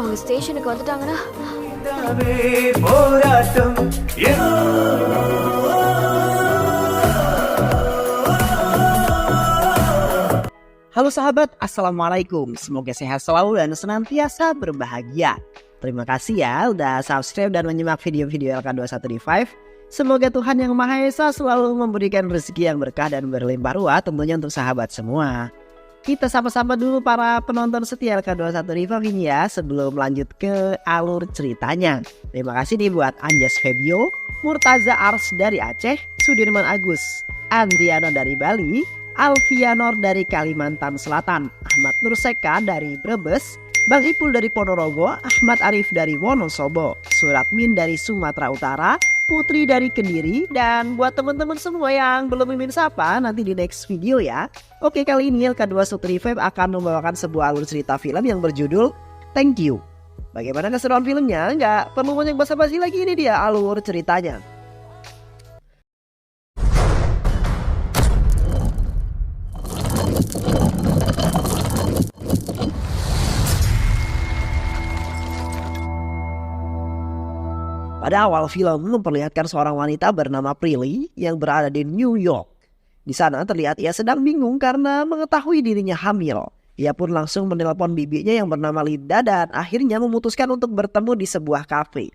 அவங்க ஸ்டேஷனுக்கு வந்துட்டாங்கன்னா Halo sahabat, Assalamualaikum. Semoga sehat selalu dan senantiasa berbahagia. Terima kasih ya udah subscribe dan menyimak video-video LK21 Revive. Semoga Tuhan Yang Maha Esa selalu memberikan rezeki yang berkah dan berlimpah ruah tentunya untuk sahabat semua. Kita sapa-sapa dulu para penonton setia LK21 Revive ini ya sebelum lanjut ke alur ceritanya. Terima kasih nih buat Anjas Febio, Murtaza Ars dari Aceh, Sudirman Agus, Andriano dari Bali, Alfianor dari Kalimantan Selatan, Ahmad Nurseka dari Brebes, Bang Ipul dari Ponorogo, Ahmad Arif dari Wonosobo, Suratmin dari Sumatera Utara, Putri dari Kediri, dan buat teman-teman semua yang belum mimin sapa nanti di next video ya. Oke, kali ini LK21 Revive akan membawakan sebuah alur cerita film yang berjudul Thank You. Bagaimana keseruan filmnya? Nggak perlu banyak basa-basi lagi, ini dia alur ceritanya. Pada awal film memperlihatkan seorang wanita bernama Prilly yang berada di New York. Di sana terlihat ia sedang bingung karena mengetahui dirinya hamil. Ia pun langsung menelpon bibinya yang bernama Linda dan akhirnya memutuskan untuk bertemu di sebuah kafe.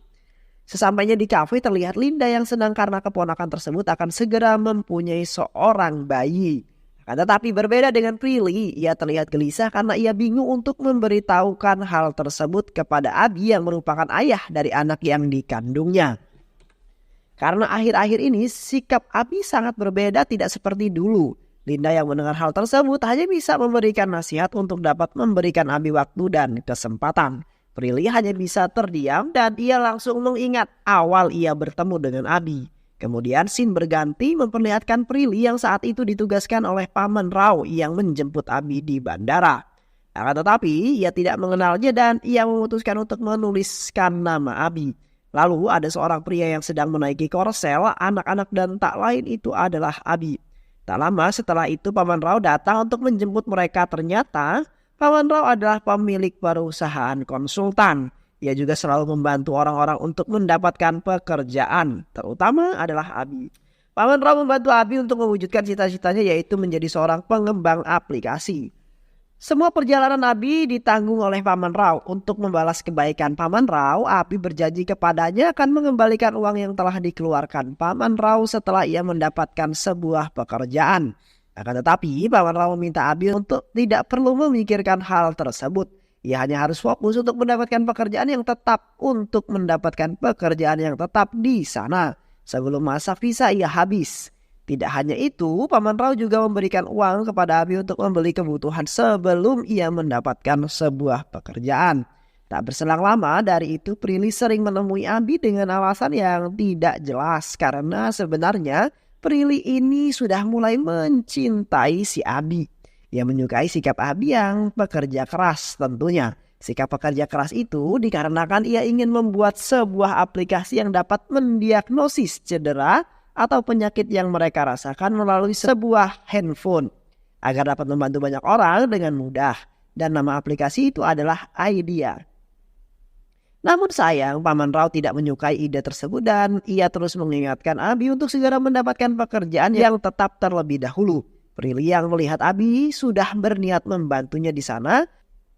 Sesampainya di kafe terlihat Linda yang senang karena keponakan tersebut akan segera mempunyai seorang bayi. Akan tetapi berbeda dengan Prilly, ia terlihat gelisah karena ia bingung untuk memberitahukan hal tersebut kepada Abi yang merupakan ayah dari anak yang dikandungnya. Karena akhir-akhir ini sikap Abi sangat berbeda tidak seperti dulu. Linda yang mendengar hal tersebut hanya bisa memberikan nasihat untuk dapat memberikan Abi waktu dan kesempatan. Prilly hanya bisa terdiam dan ia langsung mengingat awal ia bertemu dengan Abi. Kemudian scene berganti memperlihatkan Prilly yang saat itu ditugaskan oleh Paman Rao yang menjemput Abi di bandara. Akan tetapi ia tidak mengenalnya dan ia memutuskan untuk menuliskan nama Abi. Lalu ada seorang pria yang sedang menaiki korsel anak-anak dan tak lain itu adalah Abi. Tak lama setelah itu Paman Rao datang untuk menjemput mereka. Ternyata Paman Rao adalah pemilik perusahaan konsultan. Ia juga selalu membantu orang-orang untuk mendapatkan pekerjaan, terutama adalah Abi. Paman Rao membantu Abi untuk mewujudkan cita-citanya yaitu menjadi seorang pengembang aplikasi. Semua perjalanan Abi ditanggung oleh Paman Rao. Untuk membalas kebaikan Paman Rao, Abi berjanji kepadanya akan mengembalikan uang yang telah dikeluarkan Paman Rao setelah ia mendapatkan sebuah pekerjaan. Akan tetapi Paman Rao meminta Abi untuk tidak perlu memikirkan hal tersebut. Ia hanya harus fokus untuk mendapatkan pekerjaan yang tetap di sana sebelum masa visa ia habis. Tidak hanya itu, Paman Rao juga memberikan uang kepada Abi untuk membeli kebutuhan sebelum ia mendapatkan sebuah pekerjaan. Tak berselang lama dari itu Prilly sering menemui Abi dengan alasan yang tidak jelas karena sebenarnya Prilly ini sudah mulai mencintai si Abi. Ia menyukai sikap Abi yang pekerja keras tentunya. Sikap pekerja keras itu dikarenakan ia ingin membuat sebuah aplikasi yang dapat mendiagnosis cedera atau penyakit yang mereka rasakan melalui sebuah handphone. Agar dapat membantu banyak orang dengan mudah. Dan nama aplikasi itu adalah Idea. Namun sayang Paman Rao tidak menyukai ide tersebut dan ia terus mengingatkan Abi untuk segera mendapatkan pekerjaan yang tetap terlebih dahulu. Prilly yang melihat Abi sudah berniat membantunya di sana,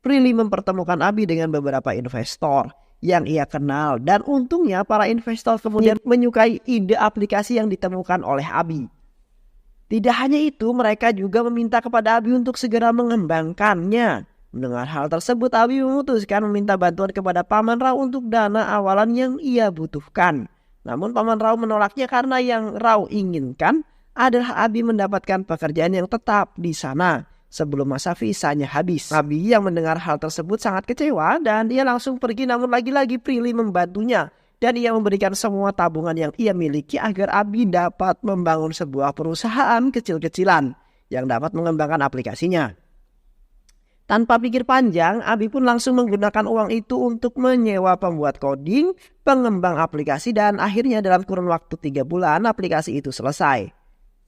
Prilly mempertemukan Abi dengan beberapa investor yang ia kenal dan untungnya para investor kemudian menyukai ide aplikasi yang ditemukan oleh Abi. Tidak hanya itu, mereka juga meminta kepada Abi untuk segera mengembangkannya. Mendengar hal tersebut, Abi memutuskan meminta bantuan kepada Paman Rao untuk dana awalan yang ia butuhkan. Namun Paman Rao menolaknya karena yang Rao inginkan adalah Abi mendapatkan pekerjaan yang tetap di sana sebelum masa visanya habis. Abi yang mendengar hal tersebut sangat kecewa dan ia langsung pergi, namun lagi-lagi Prilly membantunya dan ia memberikan semua tabungan yang ia miliki agar Abi dapat membangun sebuah perusahaan kecil-kecilan yang dapat mengembangkan aplikasinya. Tanpa pikir panjang, Abi pun langsung menggunakan uang itu untuk menyewa pembuat coding, pengembang aplikasi dan akhirnya dalam kurun waktu 3 bulan aplikasi itu selesai.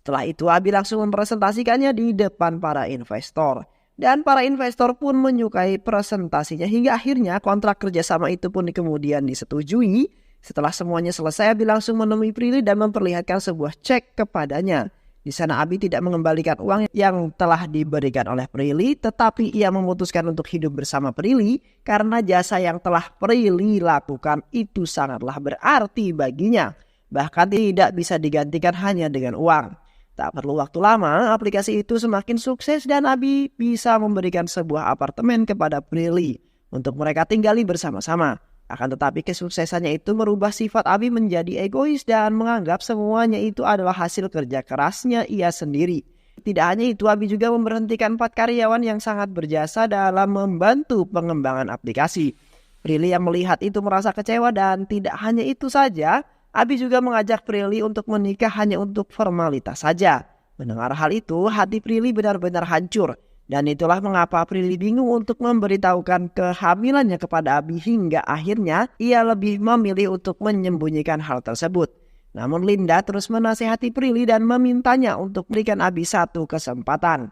Setelah itu Abi langsung mempresentasikannya di depan para investor. Dan para investor pun menyukai presentasinya hingga akhirnya kontrak kerjasama itu pun kemudian disetujui. Setelah semuanya selesai, Abi langsung menemui Prilly dan memperlihatkan sebuah cek kepadanya. Di sana Abi tidak mengembalikan uang yang telah diberikan oleh Prilly, tetapi ia memutuskan untuk hidup bersama Prilly karena jasa yang telah Prilly lakukan itu sangatlah berarti baginya. Bahkan tidak bisa digantikan hanya dengan uang. Tak perlu waktu lama, aplikasi itu semakin sukses dan Abi bisa memberikan sebuah apartemen kepada Prilly untuk mereka tinggali bersama-sama. Akan tetapi kesuksesannya itu merubah sifat Abi menjadi egois dan menganggap semuanya itu adalah hasil kerja kerasnya ia sendiri. Tidak hanya itu, Abi juga memberhentikan 4 karyawan yang sangat berjasa dalam membantu pengembangan aplikasi. Prilly yang melihat itu merasa kecewa dan tidak hanya itu saja, Abi juga mengajak Prilly untuk menikah hanya untuk formalitas saja. Mendengar hal itu, hati Prilly benar-benar hancur. Dan itulah mengapa Prilly bingung untuk memberitahukan kehamilannya kepada Abi hingga akhirnya ia lebih memilih untuk menyembunyikan hal tersebut. Namun Linda terus menasihati Prilly dan memintanya untuk berikan Abi satu kesempatan.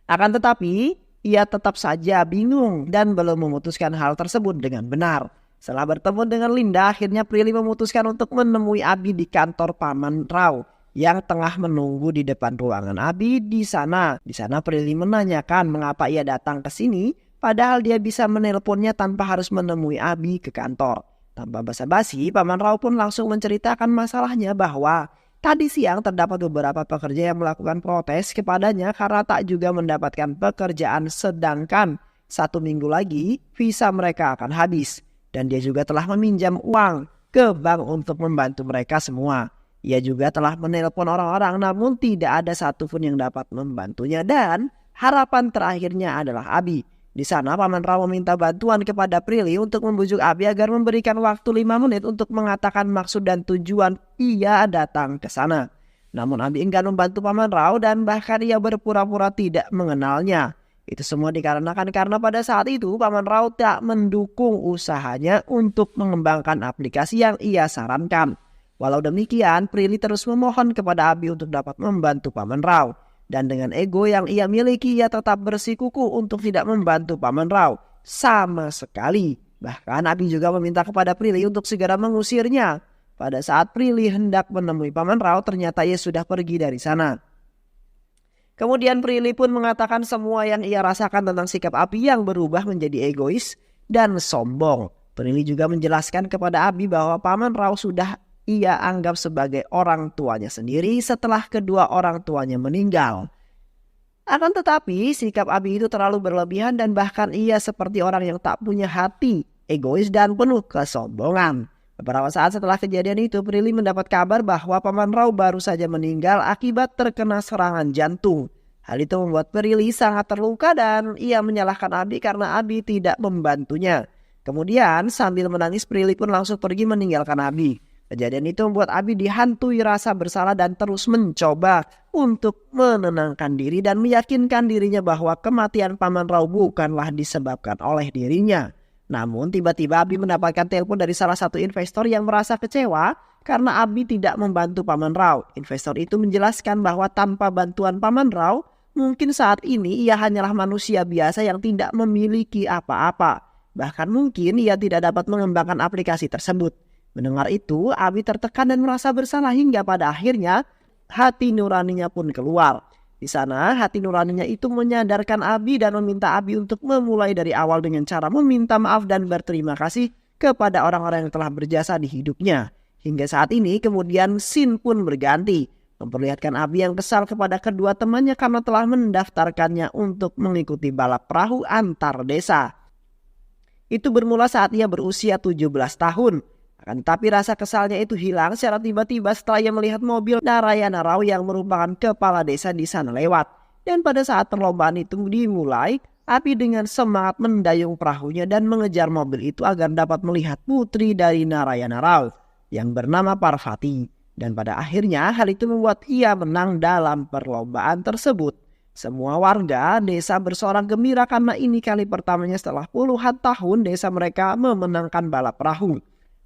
Akan tetapi ia tetap saja bingung dan belum memutuskan hal tersebut dengan benar. Setelah bertemu dengan Linda, akhirnya Prilly memutuskan untuk menemui Abi di kantor Paman Rao yang tengah menunggu di depan ruangan Abi di sana. Di sana Prilly menanyakan mengapa ia datang ke sini padahal dia bisa menelponnya tanpa harus menemui Abi ke kantor. Tanpa basa-basi, Paman Rao pun langsung menceritakan masalahnya bahwa tadi siang terdapat beberapa pekerja yang melakukan protes kepadanya karena tak juga mendapatkan pekerjaan, sedangkan 1 minggu lagi visa mereka akan habis. Dan dia juga telah meminjam uang ke bank untuk membantu mereka semua. Ia juga telah menelpon orang-orang namun tidak ada satupun yang dapat membantunya dan harapan terakhirnya adalah Abi. Di sana Paman Rao meminta bantuan kepada Prilly untuk membujuk Abi agar memberikan waktu 5 menit untuk mengatakan maksud dan tujuan ia datang ke sana. Namun Abi enggan membantu Paman Rao dan bahkan ia berpura-pura tidak mengenalnya. Itu semua dikarenakan karena pada saat itu Paman Rao tak mendukung usahanya untuk mengembangkan aplikasi yang ia sarankan. Walau demikian, Prilly terus memohon kepada Abi untuk dapat membantu Paman Rao. Dan dengan ego yang ia miliki, ia tetap bersikukuh untuk tidak membantu Paman Rao sama sekali. Bahkan Abi juga meminta kepada Prilly untuk segera mengusirnya. Pada saat Prilly hendak menemui Paman Rao, ternyata ia sudah pergi dari sana. Kemudian Prilly pun mengatakan semua yang ia rasakan tentang sikap Abi yang berubah menjadi egois dan sombong. Prilly juga menjelaskan kepada Abi bahwa Paman Rao sudah ia anggap sebagai orang tuanya sendiri setelah kedua orang tuanya meninggal. Akan tetapi sikap Abi itu terlalu berlebihan dan bahkan ia seperti orang yang tak punya hati, egois dan penuh kesombongan. Beberapa saat setelah kejadian itu, Prilly mendapat kabar bahwa Paman Rao baru saja meninggal akibat terkena serangan jantung. Hal itu membuat Prilly sangat terluka dan ia menyalahkan Abi karena Abi tidak membantunya. Kemudian sambil menangis Prilly pun langsung pergi meninggalkan Abi. Kejadian itu membuat Abi dihantui rasa bersalah dan terus mencoba untuk menenangkan diri dan meyakinkan dirinya bahwa kematian Paman Rao bukanlah disebabkan oleh dirinya. Namun tiba-tiba Abi mendapatkan telepon dari salah satu investor yang merasa kecewa karena Abi tidak membantu Paman Rao. Investor itu menjelaskan bahwa tanpa bantuan Paman Rao, mungkin saat ini ia hanyalah manusia biasa yang tidak memiliki apa-apa. Bahkan mungkin ia tidak dapat mengembangkan aplikasi tersebut. Mendengar itu, Abi tertekan dan merasa bersalah hingga pada akhirnya hati nuraninya pun keluar. Di sana, hati nuraninya itu menyadarkan Abi dan meminta Abi untuk memulai dari awal dengan cara meminta maaf dan berterima kasih kepada orang-orang yang telah berjasa di hidupnya. Hingga saat ini, kemudian scene pun berganti, memperlihatkan Abi yang kesal kepada kedua temannya karena telah mendaftarkannya untuk mengikuti balap perahu antar desa. Itu bermula saat ia berusia 17 tahun. Akan tetapi rasa kesalnya itu hilang secara tiba-tiba setelah ia melihat mobil Narayana Rao yang merupakan kepala desa di sana lewat. Dan pada saat perlombaan itu dimulai, Abi dengan semangat mendayung perahunya dan mengejar mobil itu agar dapat melihat putri dari Narayana Rao yang bernama Parvati. Dan pada akhirnya hal itu membuat ia menang dalam perlombaan tersebut. Semua warga desa bersorak gembira karena ini kali pertamanya setelah puluhan tahun desa mereka memenangkan balap perahu.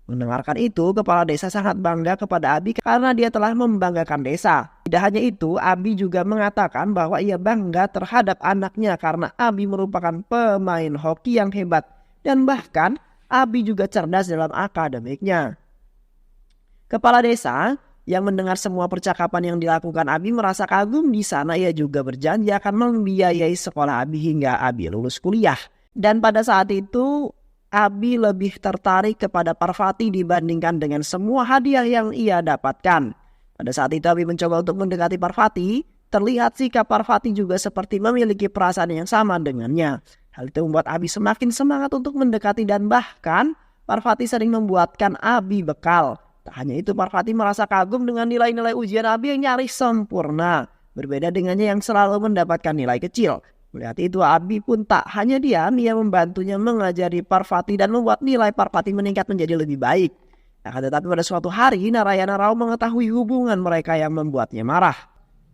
Mendengarkan itu, kepala desa sangat bangga kepada Abi karena dia telah membanggakan desa. Tidak hanya itu, Abi juga mengatakan bahwa ia bangga terhadap anaknya karena Abi merupakan pemain hoki yang hebat. Dan bahkan Abi juga cerdas dalam akademiknya. Kepala desa yang mendengar semua percakapan yang dilakukan Abi merasa kagum. Di sana ia juga berjanji akan membiayai sekolah Abi hingga Abi lulus kuliah. Dan pada saat itu Abi lebih tertarik kepada Parvati dibandingkan dengan semua hadiah yang ia dapatkan. Pada saat itu Abi mencoba untuk mendekati Parvati. Terlihat sikap Parvati juga seperti memiliki perasaan yang sama dengannya. Hal itu membuat Abi semakin semangat untuk mendekati dan bahkan Parvati sering membuatkan Abi bekal. Tak hanya itu, Parvati merasa kagum dengan nilai-nilai ujian Abi yang nyaris sempurna. Berbeda dengannya yang selalu mendapatkan nilai kecil. Melihat itu, Abi pun tak hanya diam, ia membantunya mengajari Parvati dan membuat nilai Parvati meningkat menjadi lebih baik. Akan tetapi pada suatu hari, Narayana Rao mengetahui hubungan mereka yang membuatnya marah.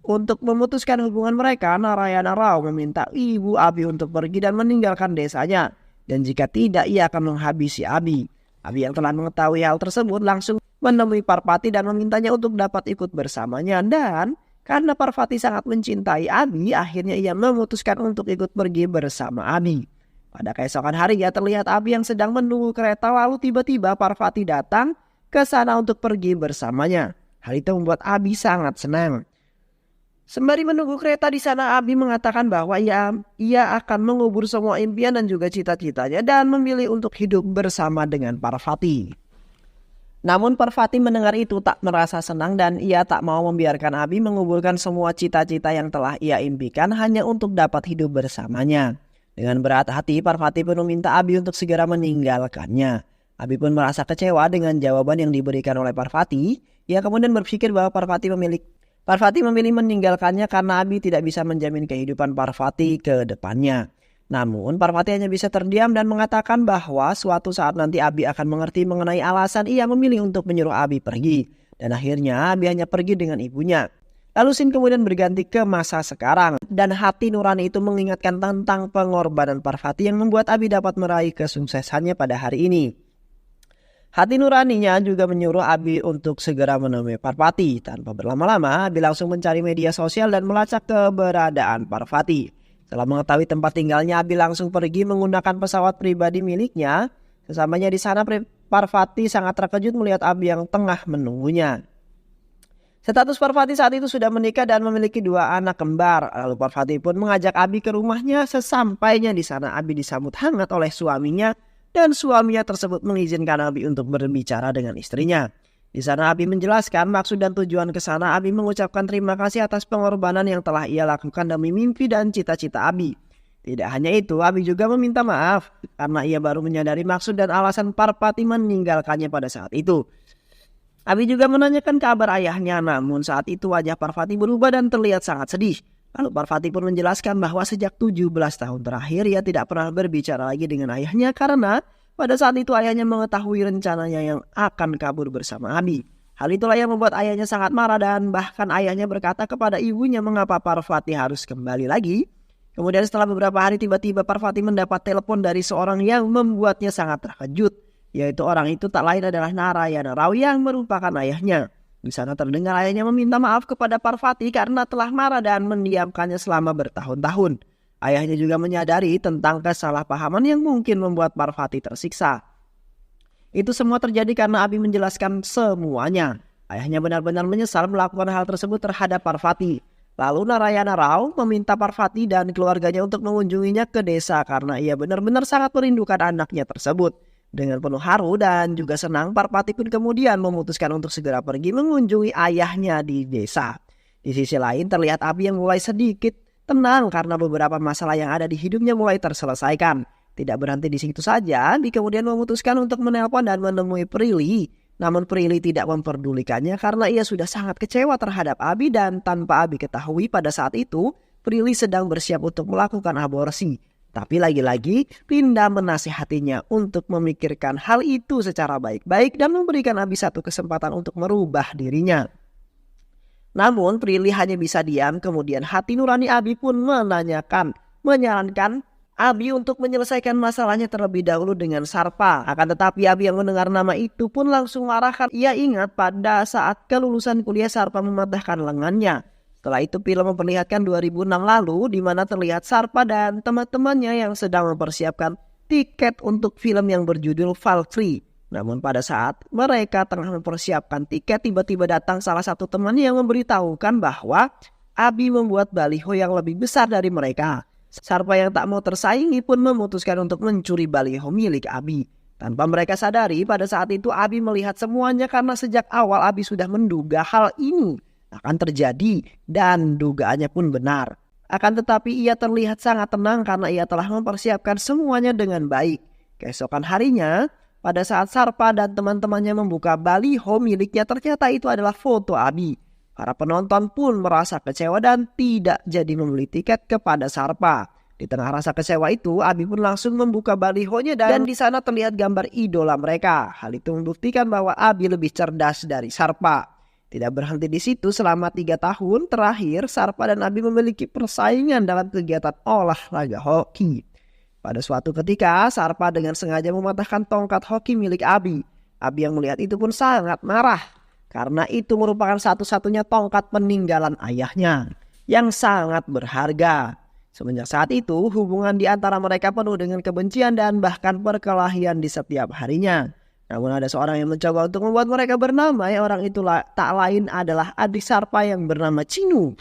Untuk memutuskan hubungan mereka, Narayana Rao meminta ibu Abi untuk pergi dan meninggalkan desanya. Dan jika tidak, ia akan menghabisi Abi. Abi yang telah mengetahui hal tersebut langsung menemui Parvati dan memintanya untuk dapat ikut bersamanya. Dan karena Parvati sangat mencintai Abi, akhirnya ia memutuskan untuk ikut pergi bersama Abi. Pada keesokan hari ia terlihat Abi yang sedang menunggu kereta, lalu tiba-tiba Parvati datang ke sana untuk pergi bersamanya. Hal itu membuat Abi sangat senang. Sembari menunggu kereta di sana, Abi mengatakan bahwa ia akan mengubur semua impian dan juga cita-citanya dan memilih untuk hidup bersama dengan Parvati. Namun Parvati mendengar itu tak merasa senang dan ia tak mau membiarkan Abi menguburkan semua cita-cita yang telah ia impikan hanya untuk dapat hidup bersamanya. Dengan berat hati, Parvati pun meminta Abi untuk segera meninggalkannya. Abi pun merasa kecewa dengan jawaban yang diberikan oleh Parvati. Ia kemudian berpikir bahwa Parvati memilih meninggalkannya karena Abi tidak bisa menjamin kehidupan Parvati ke depannya. Namun Parvati hanya bisa terdiam dan mengatakan bahwa suatu saat nanti Abi akan mengerti mengenai alasan ia memilih untuk menyuruh Abi pergi. Dan akhirnya Abi hanya pergi dengan ibunya. Lalu scene kemudian berganti ke masa sekarang. Dan hati nurani itu mengingatkan tentang pengorbanan Parvati yang membuat Abi dapat meraih kesuksesannya pada hari ini. Hati nuraninya juga menyuruh Abi untuk segera menemui Parvati. Tanpa berlama-lama, Abi langsung mencari media sosial dan melacak keberadaan Parvati. Setelah mengetahui tempat tinggalnya, Abi langsung pergi menggunakan pesawat pribadi miliknya. Sesamanya di sana, Parvati sangat terkejut melihat Abi yang tengah menunggunya. Status Parvati saat itu sudah menikah dan memiliki 2 anak kembar. Lalu Parvati pun mengajak Abi ke rumahnya. Sesampainya di sana, Abi disambut hangat oleh suaminya. Dan suaminya tersebut mengizinkan Abi untuk berbicara dengan istrinya. Di sana Abi menjelaskan maksud dan tujuan ke sana. Abi mengucapkan terima kasih atas pengorbanan yang telah ia lakukan demi mimpi dan cita-cita Abi. Tidak hanya itu, Abi juga meminta maaf karena ia baru menyadari maksud dan alasan Parvati meninggalkannya pada saat itu. Abi juga menanyakan kabar ayahnya, namun saat itu wajah Parvati berubah dan terlihat sangat sedih. Lalu Parvati pun menjelaskan bahwa sejak 17 tahun terakhir ia tidak pernah berbicara lagi dengan ayahnya karena pada saat itu ayahnya mengetahui rencananya yang akan kabur bersama Abi. Hal itulah yang membuat ayahnya sangat marah dan bahkan ayahnya berkata kepada ibunya mengapa Parvati harus kembali lagi. Kemudian setelah beberapa hari tiba-tiba Parvati mendapat telepon dari seorang yang membuatnya sangat terkejut. Yaitu orang itu tak lain adalah Narayana Rao yang merupakan ayahnya. Di sana terdengar ayahnya meminta maaf kepada Parvati karena telah marah dan mendiamkannya selama bertahun-tahun. Ayahnya juga menyadari tentang kesalahpahaman yang mungkin membuat Parvati tersiksa. Itu semua terjadi karena Abi menjelaskan semuanya. Ayahnya benar-benar menyesal melakukan hal tersebut terhadap Parvati. Lalu Narayana Rao meminta Parvati dan keluarganya untuk mengunjunginya ke desa karena ia benar-benar sangat merindukan anaknya tersebut. Dengan penuh haru dan juga senang, Parvati pun kemudian memutuskan untuk segera pergi mengunjungi ayahnya di desa. Di sisi lain terlihat Abi yang mulai sedikit tenang karena beberapa masalah yang ada di hidupnya mulai terselesaikan. Tidak berhenti di situ saja, Abi kemudian memutuskan untuk menelpon dan menemui Prilly. Namun Prilly tidak memperdulikannya karena ia sudah sangat kecewa terhadap Abi dan tanpa Abi ketahui pada saat itu, Prilly sedang bersiap untuk melakukan aborsi. Tapi lagi-lagi Linda menasihatinya untuk memikirkan hal itu secara baik-baik dan memberikan Abi satu kesempatan untuk merubah dirinya. Namun Prilly hanya bisa diam, kemudian hati nurani Abi pun menyarankan Abi untuk menyelesaikan masalahnya terlebih dahulu dengan Sarpa. Akan tetapi Abi yang mendengar nama itu pun langsung marah karena ia ingat pada saat kelulusan kuliah Sarpa mematahkan lengannya. Setelah itu film memperlihatkan 2006 lalu di mana terlihat Sarpa dan teman-temannya yang sedang mempersiapkan tiket untuk film yang berjudul Valkyrie. Namun pada saat mereka tengah mempersiapkan tiket, tiba-tiba datang salah satu temannya yang memberitahukan bahwa Abi membuat baliho yang lebih besar dari mereka. Sarpa yang tak mau tersaingi pun memutuskan untuk mencuri baliho milik Abi. Tanpa mereka sadari, pada saat itu Abi melihat semuanya karena sejak awal Abi sudah menduga hal ini akan terjadi dan dugaannya pun benar. Akan tetapi ia terlihat sangat tenang karena ia telah mempersiapkan semuanya dengan baik. Keesokan harinya, pada saat Sarpa dan teman-temannya membuka baliho miliknya, ternyata itu adalah foto Abi. Para penonton pun merasa kecewa dan tidak jadi membeli tiket kepada Sarpa. Di tengah rasa kecewa itu, Abi pun langsung membuka balihonya dan di sana terlihat gambar idola mereka. Hal itu membuktikan bahwa Abi lebih cerdas dari Sarpa. Tidak berhenti di situ, selama 3 tahun terakhir Sarpa dan Abi memiliki persaingan dalam kegiatan olahraga hoki. Pada suatu ketika, Sarpa dengan sengaja mematahkan tongkat hoki milik Abi. Abi yang melihat itu pun sangat marah, karena itu merupakan satu-satunya tongkat peninggalan ayahnya yang sangat berharga. Semenjak saat itu, hubungan di antara mereka penuh dengan kebencian dan bahkan perkelahian di setiap harinya. Namun ada seorang yang mencoba untuk membuat mereka bernamai. Orang itu tak lain adalah adik Sarpa yang bernama Cinu.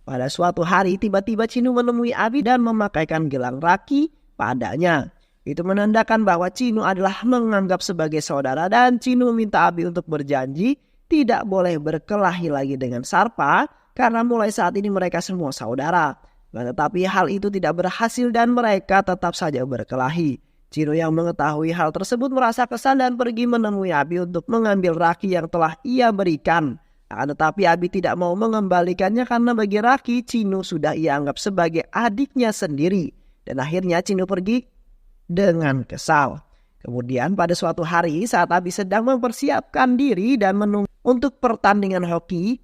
Pada suatu hari, tiba-tiba Cinu menemui Abi dan memakaikan gelang raki padanya. Itu menandakan bahwa Cinu adalah menganggap sebagai saudara dan Cinu meminta Abi untuk berjanji tidak boleh berkelahi lagi dengan Sarpa karena mulai saat ini mereka semua saudara. Tetapi hal itu tidak berhasil dan mereka tetap saja berkelahi. Cinu yang mengetahui hal tersebut merasa kesal dan pergi menemui Abi untuk mengambil raki yang telah ia berikan. Akan tetapi Abi tidak mau mengembalikannya karena bagi raki Cinu sudah ia anggap sebagai adiknya sendiri. Dan akhirnya Cinu pergi dengan kesal. Kemudian pada suatu hari saat Abi sedang mempersiapkan diri dan menunggu untuk pertandingan hoki,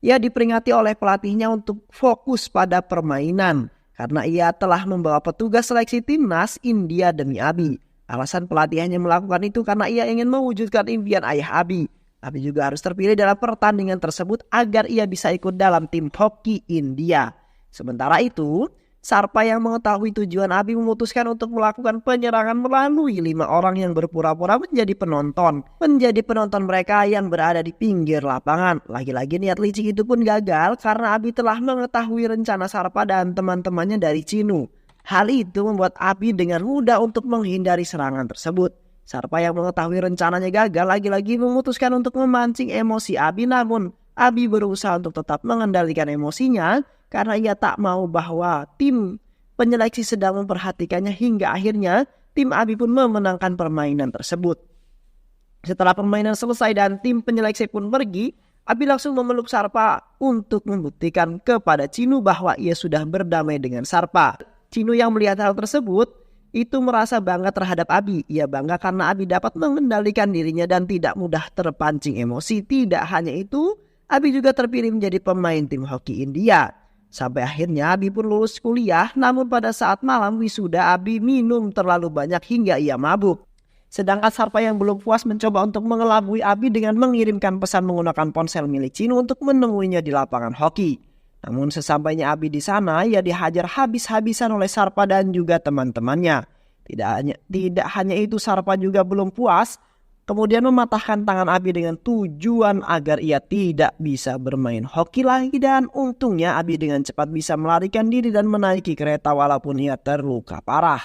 ia diperingati oleh pelatihnya untuk fokus pada permainan karena ia telah membawa petugas seleksi timnas India demi Abi. Alasan pelatihnya melakukan itu karena ia ingin mewujudkan impian ayah Abi. Abi juga harus terpilih dalam pertandingan tersebut agar ia bisa ikut dalam tim hoki India. Sementara itu, Sarpa yang mengetahui tujuan Abi memutuskan untuk melakukan penyerangan melalui 5 orang yang berpura-pura menjadi penonton. Menjadi penonton mereka yang berada di pinggir lapangan. Lagi-lagi niat licik itu pun gagal karena Abi telah mengetahui rencana Sarpa dan teman-temannya dari Cinu. Hal itu membuat Abi dengan mudah untuk menghindari serangan tersebut. Sarpa yang mengetahui rencananya gagal lagi-lagi memutuskan untuk memancing emosi Abi, namun Abi berusaha untuk tetap mengendalikan emosinya karena ia tak mau bahwa tim penyeleksi sedang memperhatikannya hingga akhirnya tim Abi pun memenangkan permainan tersebut. Setelah permainan selesai dan tim penyeleksi pun pergi, Abi langsung memeluk Sarpa untuk membuktikan kepada Cinu bahwa ia sudah berdamai dengan Sarpa. Cinu yang melihat hal tersebut itu merasa bangga terhadap Abi. Ia bangga karena Abi dapat mengendalikan dirinya dan tidak mudah terpancing emosi. Tidak hanya itu, Abi juga terpilih menjadi pemain tim hoki India. Sampai akhirnya Abi pun lulus kuliah, namun pada saat malam wisuda Abi minum terlalu banyak hingga ia mabuk. Sedangkan Sarpa yang belum puas mencoba untuk mengelabui Abi dengan mengirimkan pesan menggunakan ponsel milik Cinu untuk menemuinya di lapangan hoki. Namun sesampainya Abi di sana, ia dihajar habis-habisan oleh Sarpa dan juga teman-temannya. Tidak hanya itu, Sarpa juga belum puas, kemudian mematahkan tangan Abi dengan tujuan agar ia tidak bisa bermain hoki lagi, dan untungnya Abi dengan cepat bisa melarikan diri dan menaiki kereta walaupun ia terluka parah.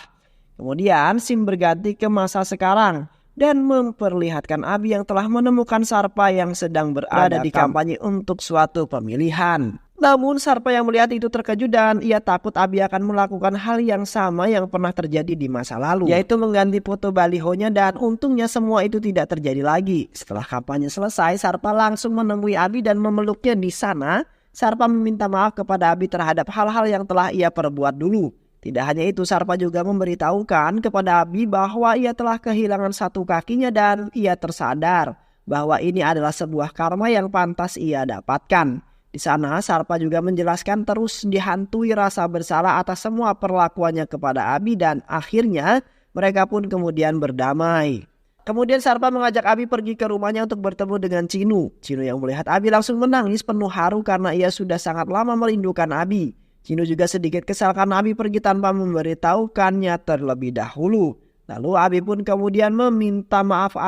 Kemudian scene berganti ke masa sekarang dan memperlihatkan Abi yang telah menemukan Sarpa yang sedang berada di kampanye untuk suatu pemilihan. Namun Sarpa yang melihat itu terkejut dan ia takut Abi akan melakukan hal yang sama yang pernah terjadi di masa lalu, yaitu mengganti foto balihonya, dan untungnya semua itu tidak terjadi lagi. Setelah kampanye selesai, Sarpa langsung menemui Abi dan memeluknya di sana. Sarpa meminta maaf kepada Abi terhadap hal-hal yang telah ia perbuat dulu. Tidak hanya itu, Sarpa juga memberitahukan kepada Abi bahwa ia telah kehilangan satu kakinya dan ia tersadar bahwa ini adalah sebuah karma yang pantas ia dapatkan. Di sana Sarpa juga menjelaskan terus dihantui rasa bersalah atas semua perlakuannya kepada Abi dan akhirnya mereka pun kemudian berdamai. Kemudian Sarpa mengajak Abi pergi ke rumahnya untuk bertemu dengan Chinu. Chinu yang melihat Abi langsung menangis penuh haru karena ia sudah sangat lama merindukan Abi. Chinu juga sedikit kesal karena Abi pergi tanpa memberitahukannya terlebih dahulu. Lalu Abi pun kemudian meminta maaf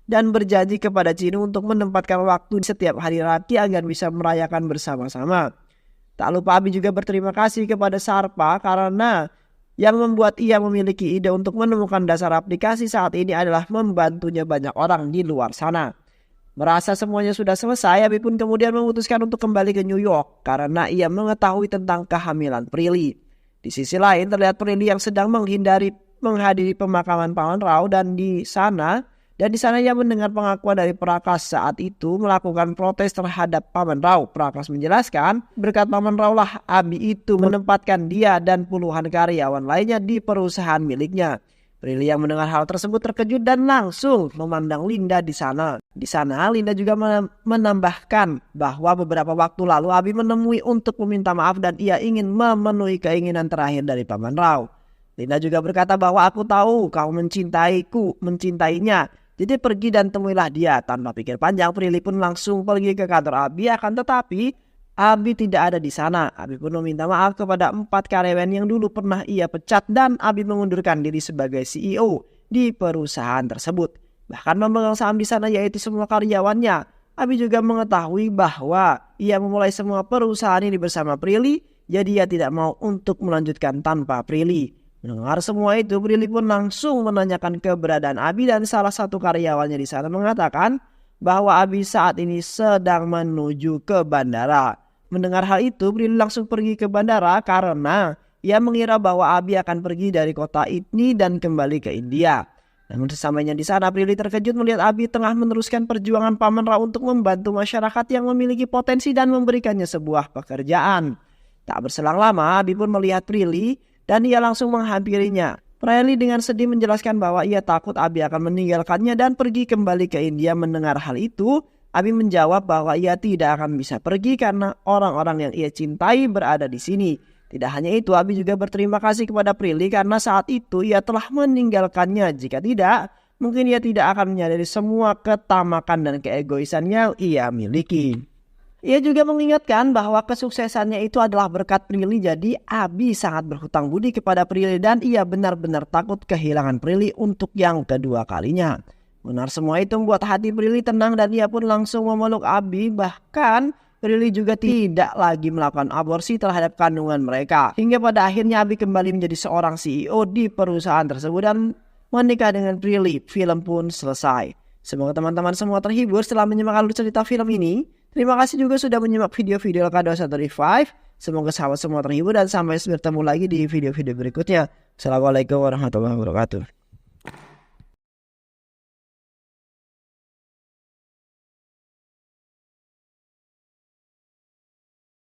dan berjanji kepada Chinu untuk menempatkan waktu setiap hari rati agar bisa merayakan bersama-sama. Tak lupa Abi juga berterima kasih kepada Sarpa karena yang membuat ia memiliki ide untuk menemukan dasar aplikasi saat ini adalah membantunya banyak orang di luar sana. Merasa semuanya sudah selesai, Abi pun kemudian memutuskan untuk kembali ke New York karena ia mengetahui tentang kehamilan Prilly. Di sisi lain terlihat Prilly yang sedang menghadiri pemakaman Paman Rao dan di sana ia mendengar pengakuan dari Prakas saat itu melakukan protes terhadap Paman Rao. Prakas menjelaskan berkat Paman Rao lah Abi itu menempatkan dia dan puluhan karyawan lainnya di perusahaan miliknya. Prilly yang mendengar hal tersebut terkejut dan langsung memandang Linda di sana. Di sana Linda juga menambahkan bahwa beberapa waktu lalu Abi menemui untuk meminta maaf dan ia ingin memenuhi keinginan terakhir dari Paman Rao. Linda juga berkata bahwa aku tahu kau mencintainya. Jadi pergi dan temuilah dia. Tanpa pikir panjang Prilly pun langsung pergi ke kantor Abi, akan tetapi Abi tidak ada di sana. Abi pun meminta maaf kepada 4 karyawan yang dulu pernah ia pecat dan Abi mengundurkan diri sebagai CEO di perusahaan tersebut. Bahkan memegang saham di sana yaitu semua karyawannya. Abi juga mengetahui bahwa ia memulai semua perusahaan ini bersama Prilly, jadi ia tidak mau untuk melanjutkan tanpa Prilly. Mendengar semua itu, Prilly pun langsung menanyakan keberadaan Abi dan salah satu karyawannya di sana mengatakan bahwa Abi saat ini sedang menuju ke bandara. Mendengar hal itu, Prilly langsung pergi ke bandara karena ia mengira bahwa Abi akan pergi dari kota ini dan kembali ke India. Namun sesampainya di sana, Prilly terkejut melihat Abi tengah meneruskan perjuangan Paman Rao untuk membantu masyarakat yang memiliki potensi dan memberikannya sebuah pekerjaan. Tak berselang lama, Abi pun melihat Prilly dan ia langsung menghampirinya. Prilly dengan sedih menjelaskan bahwa ia takut Abi akan meninggalkannya dan pergi kembali ke India. Mendengar hal itu, Abi menjawab bahwa ia tidak akan bisa pergi karena orang-orang yang ia cintai berada di sini. Tidak hanya itu, Abi juga berterima kasih kepada Prilly karena saat itu ia telah meninggalkannya. Jika tidak, mungkin ia tidak akan menyadari semua ketamakan dan keegoisan yang ia miliki. Ia juga mengingatkan bahwa kesuksesannya itu adalah berkat Prilly, jadi Abi sangat berhutang budi kepada Prilly dan ia benar-benar takut kehilangan Prilly untuk yang kedua kalinya. Benar semua itu membuat hati Prilly tenang dan ia pun langsung memeluk Abi. Bahkan Prilly juga tidak lagi melakukan aborsi terhadap kandungan mereka. Hingga pada akhirnya Abi kembali menjadi seorang CEO di perusahaan tersebut dan menikah dengan Prilly. Film pun selesai. Semoga teman-teman semua terhibur setelah menyimak alur cerita film ini. Terima kasih juga sudah menyimak video-video LK2135. Semoga sahabat semua terhibur dan sampai bertemu lagi di video-video berikutnya. Assalamualaikum warahmatullahi wabarakatuh.